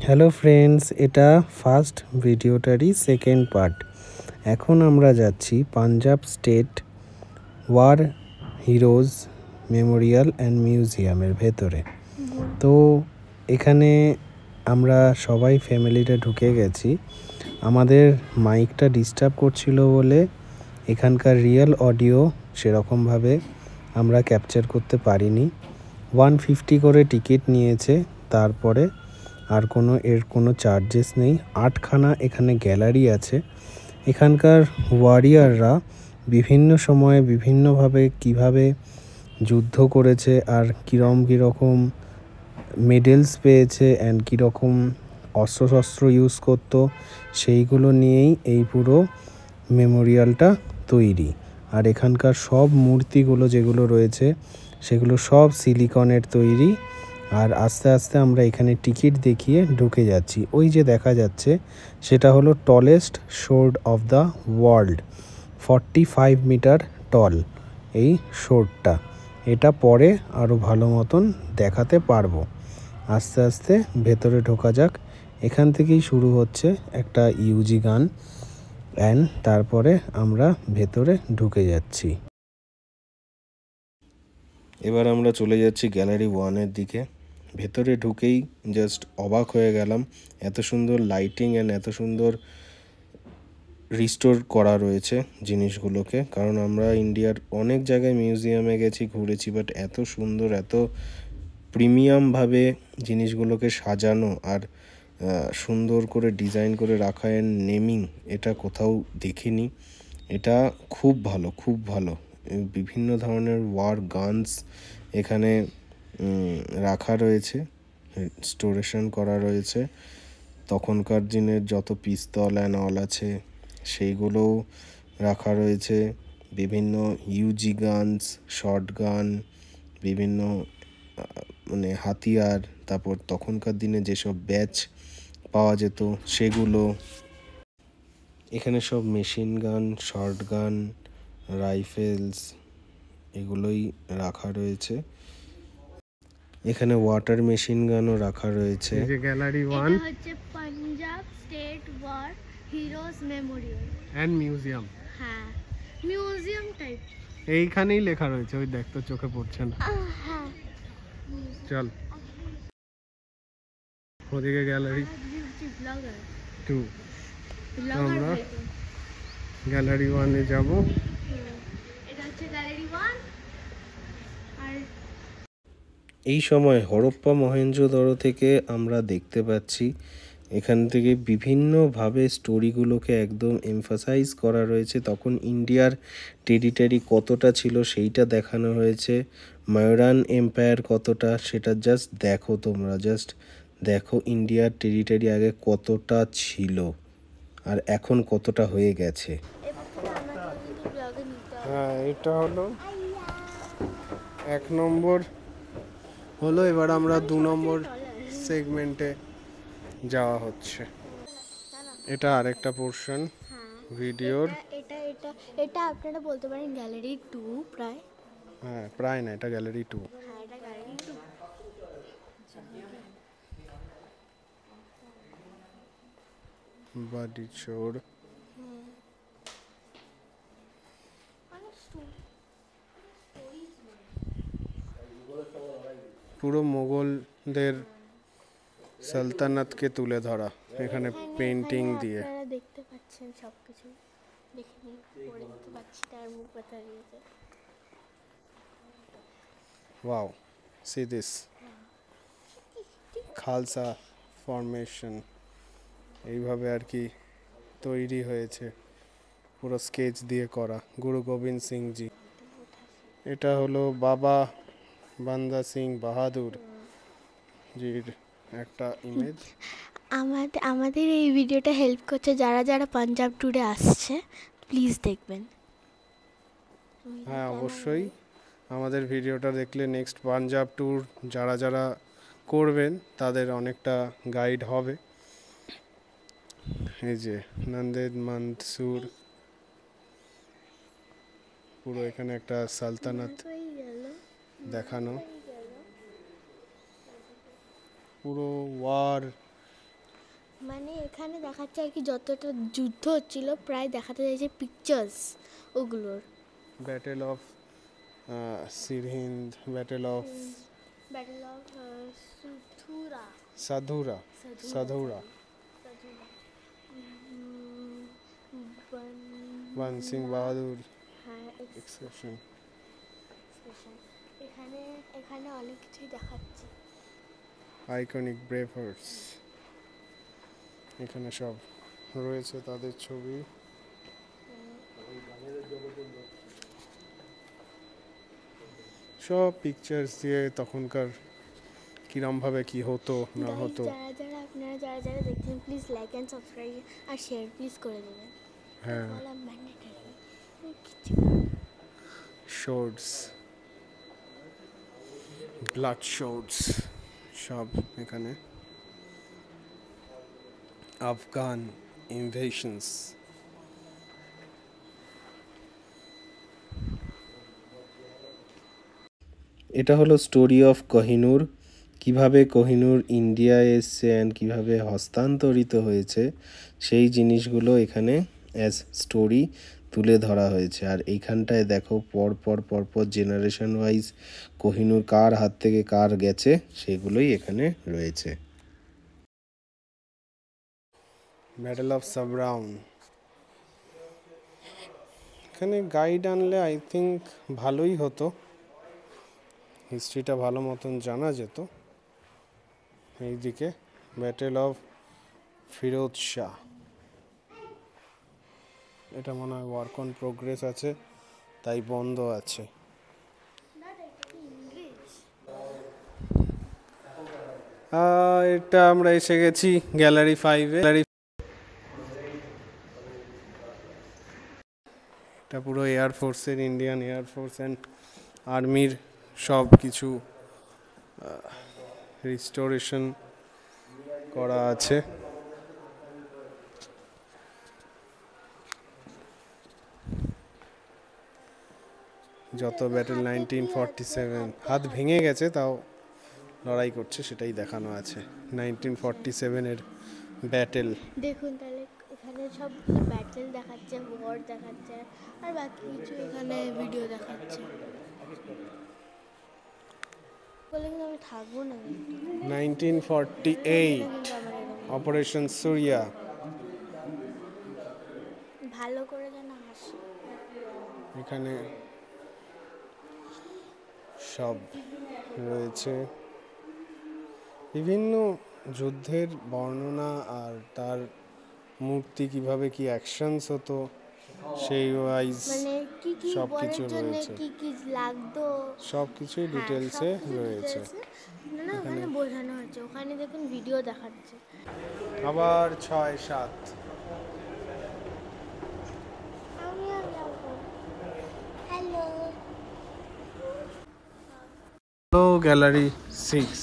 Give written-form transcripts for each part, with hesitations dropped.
Hello friends, এটা first ভিডিওটারই second part. এখন আমরা যাচ্ছি Punjab state war heroes memorial and মিউজিয়ামের ভেতরে। তো এখানে আমরা সবাই ফ্যামিলিটা ঢুকে গেছি। আমাদের মাইকটা ডিস্টার্ব করছিল বলে এখানকার রিয়েল অডিও সেরকমভাবে আমরা ক্যাপচার করতে পারিনি। 150 করে টিকিট নিয়েছে, তারপরে আর কোনো চার্জেস নেই। 8খানা এখানে গ্যালারি আছে। এখানকার ওয়ারিয়াররা বিভিন্ন সময়ে বিভিন্নভাবে কিভাবে যুদ্ধ করেছে আর কীরকম মেডেলস পেয়েছে অ্যান্ড কীরকম অস্ত্রশস্ত্র ইউজ করতো সেইগুলো নিয়েই এই পুরো মেমোরিয়ালটা তৈরি। আর এখানকার সব মূর্তিগুলো যেগুলো রয়েছে সেগুলো সব সিলিকনের তৈরি। আর আস্তে আস্তে আমরা এখানে টিকিট দেখিয়ে ঢুকে যাচ্ছি। ওই যে দেখা যাচ্ছে সেটা হলো tallest sword of the world, 45 metre tall এই সোর্ডটা। এটা পরে আরও ভালো মতন দেখাতে পারবো। আস্তে আস্তে ভেতরে ঢোকা যাক। এখান থেকেই শুরু হচ্ছে একটা ইউজি গান অ্যান্ড তারপরে আমরা ভেতরে ঢুকে যাচ্ছি। এবার আমরা চলে যাচ্ছি গ্যালারি 1-এর দিকে। ভেতরে ঢুকেই জাস্ট অবাক হয়ে গেলাম, এত সুন্দর লাইটিং অ্যান্ড এত সুন্দর রিস্টোর করা রয়েছে জিনিসগুলোকে। কারণ আমরা ইন্ডিয়ার অনেক জায়গায় মিউজিয়ামে গেছি, ঘুরেছি, বাট এত সুন্দর এত প্রিমিয়ামভাবে জিনিসগুলোকে সাজানো আর সুন্দর করে ডিজাইন করে রাখা অ্যান্ড নেমিং, এটা কোথাও দেখিনি। এটা খুব ভালো, খুব ভালো। বিভিন্ন ধরনের ওয়ার গানস এখানে রাখা রয়েছে, স্টোরেশন করা রয়েছে। তখনকার দিনের যত পিস্তল অ্যান্ড অল আছে সেইগুলোও রাখা রয়েছে। বিভিন্ন ইউজি গানস, শর্ট গান, বিভিন্ন মানে হাতিয়ার, তারপর তখনকার দিনে যেসব ব্যাচ পাওয়া যেত সেগুলো। এখানে সব machine gun, short gun, rifles এগুলোই রাখা রয়েছে। এখানে ওয়াটার মেশিন গানও রাখা রয়েছে। এই যে গ্যালারি 1, এটা হচ্ছে Punjab state war heroes memorial and museum. হ্যাঁ, মিউজিয়াম টাইপ। এইখানেই লেখা রয়েছে, ওই দেখ তো চোখে পড়ছে না। হ্যাঁ, চল ওদিকে গ্যালারি 2, আমরা গ্যালারি 1-এ যাব। এটা হচ্ছে গ্যালারি 1। আর এই সময় হরপ্পা মহেঞ্জোদড়ো থেকে আমরা দেখতে পাচ্ছি এখান থেকে বিভিন্নভাবে স্টোরিগুলোকে একদম এমফাসাইজ করা রয়েছে। তখন ইন্ডিয়ার টেরিটরি কতটা ছিল সেইটা দেখানো হয়েছে। ময়রান এম্পায়ার কতটা, সেটা জাস্ট দেখো, তোমরা জাস্ট দেখো ইন্ডিয়ার টেরিটরি আগে কতটা ছিল আর এখন কতটা হয়ে গেছে। হ্যাঁ, এটা হলো 1 নম্বর হলো। এবার আমরা 2 নম্বর সেগমেন্টে যাওয়া হচ্ছে। এটা আরেকটা পোর্শন ভিডিওর। এটা এটা এটা আপনারা বলতে পারেন গ্যালারি 2 প্রায়। হ্যাঁ, প্রায় না, এটা গ্যালারি 2। হ্যাঁ, এটা গ্যালারি 2। বাড়ি চোর। পুরো মোগলদের সালতানাতকে তুলে ধরা এখানে পেন্টিং দিয়ে। আপনারা দেখতে পাচ্ছেন সবকিছু, দেখে নিন, পড়ে দিতে পারছি তার মুখ ব্যথা দিয়েছে। Wow, C this Khalsa formation, এইভাবে আর কি তৈরি হয়েছে, পুরো স্কেচ দিয়ে করা। গুরু গোবিন্দ সিং জি, এটা হলো বাবা বান্দা সিং বাহাদুর জির একটা ইমেজ। আমাদের এই ভিডিওটা হেল্প করছে যারা যারা পাঞ্জাব ট্যুরে আসছে, প্লিজ দেখবেন। হ্যাঁ, অবশ্যই আমাদের ভিডিওটা দেখলে নেক্সট পাঞ্জাব ট্যুর যারা যারা করবেন তাদের অনেকটা গাইড হবে। এই যে নন্দেদ মনসুর, পুরো এখানে একটা সালতানাত দেখানো, পুরো ওয়ার মানে এখানে দেখাচ্ছে আর কি যতটা যুদ্ধ হচ্ছিল প্রায় দেখাতে যাচ্ছে পিকচার্স ওগুলোর। Battle of Sirhind, battle of battle of Sadhaura, Sadhaura, Sadhaura, Banda Singh Bahadur expression. এখানে এখানে অনেক কিছুই দেখাচ্ছে। আইকনিক ব্রেভার্স, এখানে সব রয়েছে তাদের ছবি। সব পিকচার্স দিয়ে তখনকার কিরমভাবে কি হতো না হতো। আপনারা যারা দেখছেন প্লিজ লাইক অ্যান্ড সাবস্ক্রাইব আর শেয়ার প্লিজ করে দেবেন। হ্যাঁ, শর্টস, ব্লাড শর্টস সব এখানে। আফগান ইনভেশনস, এটা হলো স্টোরি অফ কোহিনূর, কিভাবে কোহিনূর ইন্ডিয়ায় এসছে অ্যান্ড কীভাবে হস্তান্তরিত হয়েছে সেই জিনিসগুলো এখানে অ্যাজ স্টোরি তুলে ধরা হয়েছে। আর এইখানটায় দেখো পরপর জেনারেশন ওয়াইজ কোহিনূর কার হাত থেকে কার গেছে সেগুলোই এখানে রয়েছে। ব্যাটল অফ সাবরাউন, এখানে গাইড আনলে আই থিঙ্ক ভালোই হতো, হিস্ট্রিটা ভালো মতন জানা যেত। এইদিকে ব্যাটেল অফ ফিরোজ শাহ, এটা মনে হয় ওয়ার্ক অন প্রোগ্রেস আছে তাই বন্ধ আছে। এটা আমরা এসে গেছি গ্যালারি 5-এ। এটা পুরো এয়ারফোর্সের, ইন্ডিয়ান এয়ারফোর্স অ্যান্ড আর্মির সব কিছু রিস্টোরেশন করা আছে। যত ব্যাটেল 1947, হাত ভেঙে গেছে তাও লড়াই করছে সেটাই দেখানো আছে। 1947-এর ব্যাটেল দেখুন, তাহলে এখানে সব ব্যাটেল দেখাচ্ছে, ওয়ার দেখাচ্ছে আর বাকি কিছু এখানে ভিডিও দেখাচ্ছে। বলে কিন্তু আমি থাকবো না। 1948 অপারেশন সূর্যা, ভালো করে যেন হাসি। এখানে সব রয়েছে বিভিন্ন যুদ্ধের বর্ণনা আর তার মূর্তি, কিভাবে কি অ্যাকশনস হতো সেই ওয়াইজ মানে কি কি সব বলের কিছু জন্য রয়েছে, কি কি লাগতো সব কিছুই ডিটেলসে রয়েছে। না ওখানে বোঝানো হচ্ছে, ওখানে দেখুন ভিডিও দেখাচ্ছে। আবার 6-7 হ্যালো গ্যালারি 6।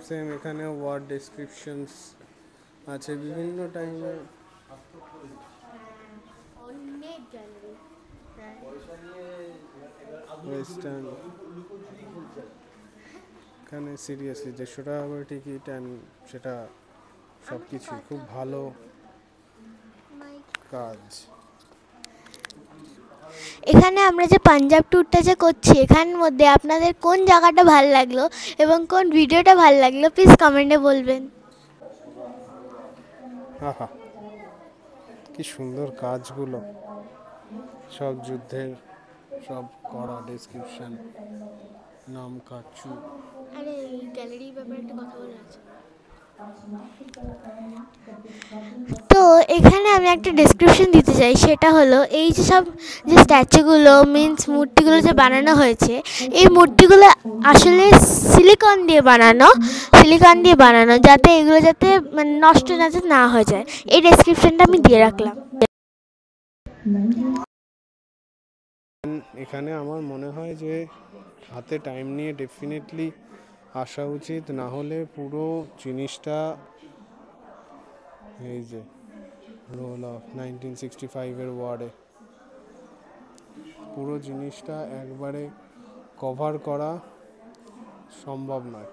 সেম এখানে ওয়ার্ড ডেসক্রিপশনস আছে বিভিন্ন টাইমের। অনেক গ্যালারি ওয়েস্টার্ন, এখানে সিরিয়াসলি 150 টাকা করে টিকিট অ্যান্ড সেটা সব কিছুই খুব ভালো কাজ। এখানে আমরা যে পাঞ্জাব ট্যুরটা যে করছি এখানের মধ্যে আপনাদের কোন জায়গাটা ভালো লাগলো এবং কোন ভিডিওটা ভালো লাগলো প্লিজ কমেন্টে বলবেন। আহা কি সুন্দর কাজগুলো, সব যুদ্ধের সব করা ডেসক্রিপশন, নাম কাচু। আরে এই গ্যালারির ব্যাপারে একটা কথা বলা আছে। তো এখানে আমি একটা ডেসক্রিপশন দিতে চাই, সেটা হলো এই যে সব যে স্ট্যাচুগুলো মিন্স মূর্তিগুলো যে বানানো হয়েছে, এই মূর্তিগুলো আসলে সিলিকন দিয়ে বানানো যাতে এগুলো যাতে মানে নষ্ট যাতে না হয়ে যায়। এই ডেসক্রিপশনটা আমি দিয়ে রাখলাম। এখানে আমার মনে হয় যে হাতে টাইম নিয়ে ডেফিনেটলি আসা উচিত, না হলে পুরো জিনিসটা এই যে রোল অফ 1965-এর ওয়ার্ডে পুরো জিনিসটা একবারে কভার করা সম্ভব নয়।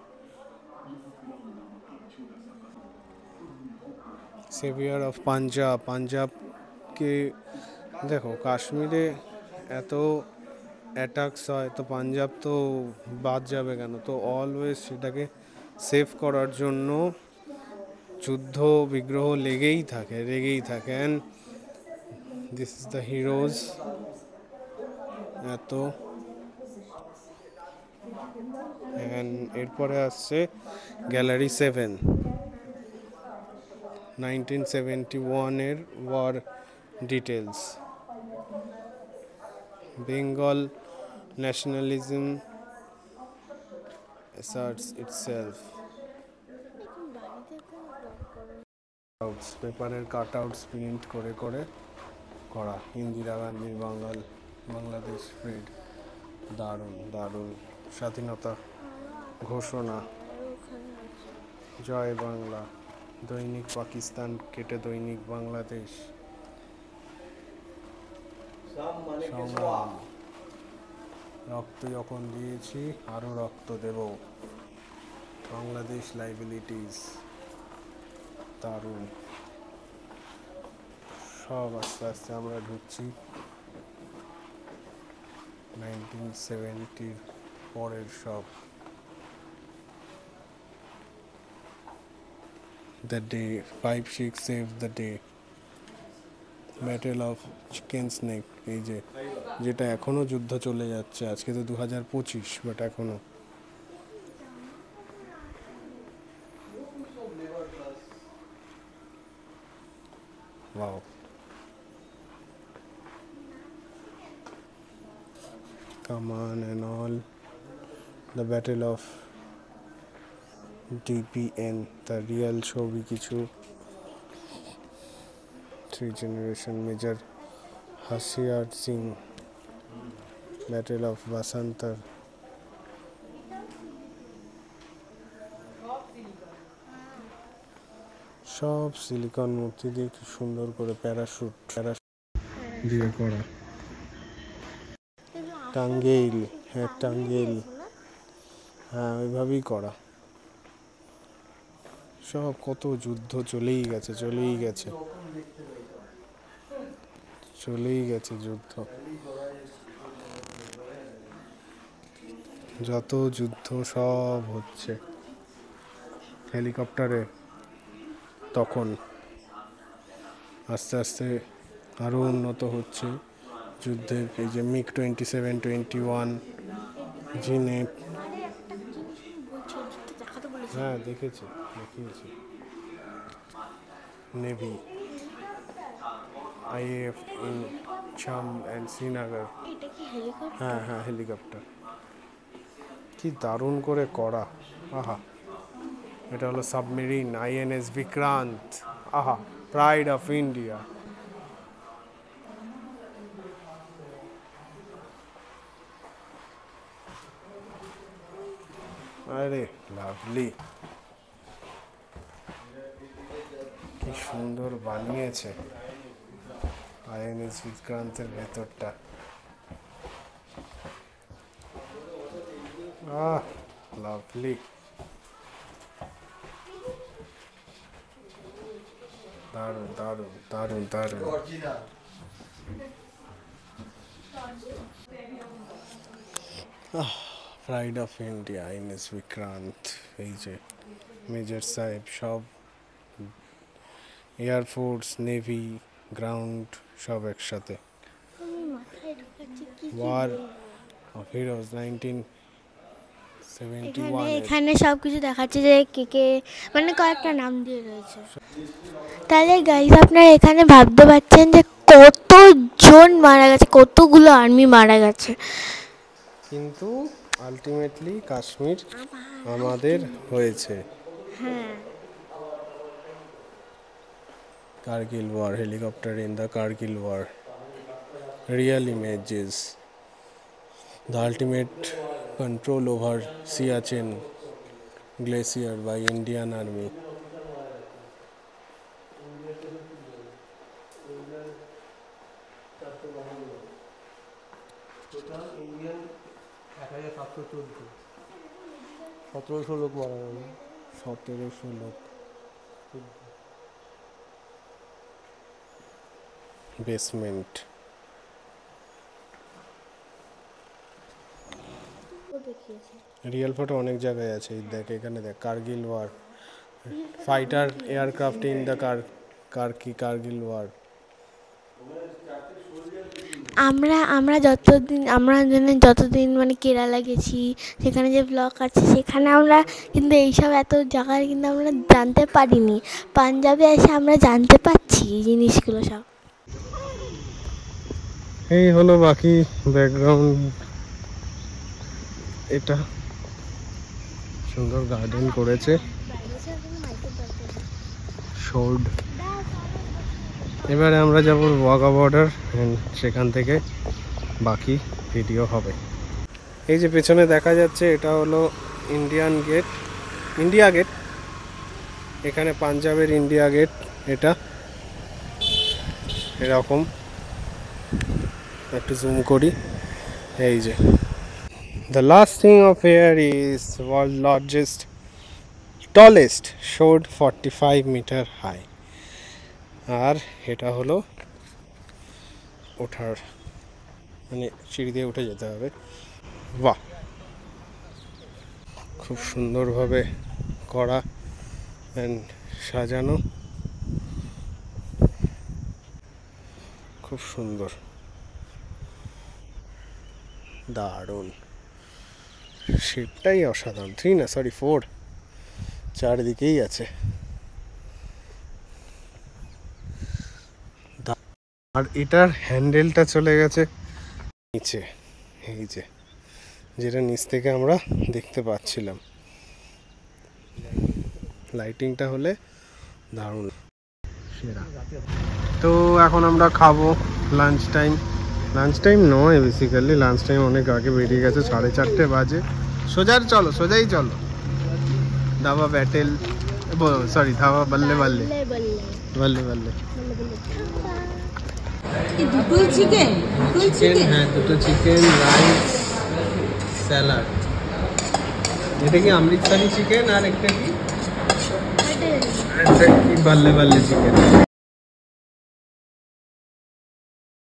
সেভিয়ার অফ পাঞ্জাব, পাঞ্জাবকে দেখো, কাশ্মীরে এত অ্যাটাকস হয় তো পাঞ্জাব তো বাদ যাবে কেন? তো অলওয়েজ সেটাকে সেভ করার জন্য যুদ্ধ বিগ্রহ লেগেই থাকে। And this is the heroes. এত অ্যান্ড এরপরে আসছে গ্যালারি 7, 1971-এর war details. Bengal nationalism asserts itself. পেপারের কাটআউটস প্রিন্ট করে করা। ইন্দিরা গান্ধীর বাংলাদেশ ফ্রিড, দারুণ। স্বাধীনতা ঘোষণা, জয় বাংলা, দৈনিক পাকিস্তান কেটে দৈনিক বাংলাদেশ, সংগ্রাম, রক্ত যখন দিয়েছি আরো রক্ত দেব, বাংলাদেশ লাইবিলিটিস, দারুণ। সব আস্তে আস্তে আমরা ঢুকছি 1970 পরের সব। The day, 5 6 save the day, battle of chicken snake, এই যেটা এখনো যুদ্ধ চলে যাচ্ছে। আজকে তো 2025, বাট এখনো। Wow. Kaman and all. The Battle of DPN, the real ছবি কিছু। 3 generation, Major Hasiar Singh, Battle of Basantar, সব সিলিকন মূর্তি দিয়ে কি সুন্দর করে প্যারাশুট দিয়ে করা। টাঙ্গেইল, হ্যাঁ ওইভাবেই করা। সব কত যুদ্ধ চলেই গেছে যুদ্ধ। যত যুদ্ধ সব হচ্ছে হেলিকপ্টারে। তখন আস্তে আস্তে আরো উন্নত হচ্ছে যুদ্ধের। এই যে মিগ 27, 21, জিনেট, হ্যাঁ দেখিয়েছি। নেভি, IAF ইন চাম অ্যান্ড শ্রীনগর। হ্যাঁ হেলিকপ্টার, কি দারুণ করে করা। আহা, এটা হলো সাবমেরিন INS বিক্রান্ত। আহা, প্রাইড অফ ইন্ডিয়া। আরে লাভলি, কি সুন্দর বানিয়েছে INS বিক্রান্তের ভেতরটা। লাভলি, দারুণ। Pride of India INS Vikrant. এই যে মেজর সাহেব, সব এয়ারফোর্স, নেভি, গ্রাউন্ড সব একসাথে। War of heroes 1971। এখানে সব কিছু দেখাচ্ছে যে কে মানে কয়েকটা নাম দিয়ে রয়েছে। তাহলে গাইস আপনারা এখানে ভাবতে পারছেন যে কতজন মারা গেছে, কতগুলো আর্মি মারা গেছে। কিন্তু আলটিমেটলি কাশ্মীর আমাদের হয়েছে। হ্যাঁ, Kargil War, helicopter in the Kargil War, real images, the ultimate control over Siachen glacier by Indian Army. Indian 1714 1700 লোক মারা গেল 1700 লোক বেসমেন্ট রিয়েল ফটো অনেক জায়গায় আছে দেখ এখানে দেখ Kargil war fighter aircraft in the Kargil war আমরা যতদিন মানে কেরালা গেছি সেখানে যে ব্লগ আছে সেখানে আমরা কিন্তু এইসব এত জায়গায় কিন্তু আমরা জানতে পারিনি পাঞ্জাবে এসে আমরা জানতে পারছি এই জিনিসগুলো সব এই হলো বাকি ব্যাকগ্রাউন্ড এটা সুন্দর গার্ডেন করেছে শোর্ড এবারে আমরা যাব ওয়াঘা বর্ডার সেখান থেকে বাকি ভিডিও হবে এই যে পেছনে দেখা যাচ্ছে এটা হলো ইন্ডিয়া গেট এখানে পাঞ্জাবের ইন্ডিয়া গেট এটা এরকম একটু জুম করি এই যে the last thing of here is world largest tallest showed 45 meter high আর এটা হলো ওঠার মানে সিঁড়ি দিয়ে উঠে যেতে হবে বাহ খুব সুন্দরভাবে করা এন্ড সাজানো খুব সুন্দর দারুণ শেপটাই অসাধারণ 4 চারদিকেই আছে আর এটার হ্যান্ডেলটা চলে গেছে নিচে এই যে যেটা নিচ থেকে আমরা দেখতে পাচ্ছিলাম লাইটিংটা হলে দারুণ সেরা তো এখন আমরা খাবো লাঞ্চ টাইম নয় বেসিক্যালি লাঞ্চ টাইম অনেক আগে বেরিয়ে গেছে 4:30 বাজে সোজাই চলো ধাবা ব্যাটেল সরি ধাবা বল্লে দুটোই চিকেন হ্যাঁ দুটো চিকেন রাইস স্যালাড এটা কি অমৃতসরি চিকেন আর একটা কি বল্লে চিকেন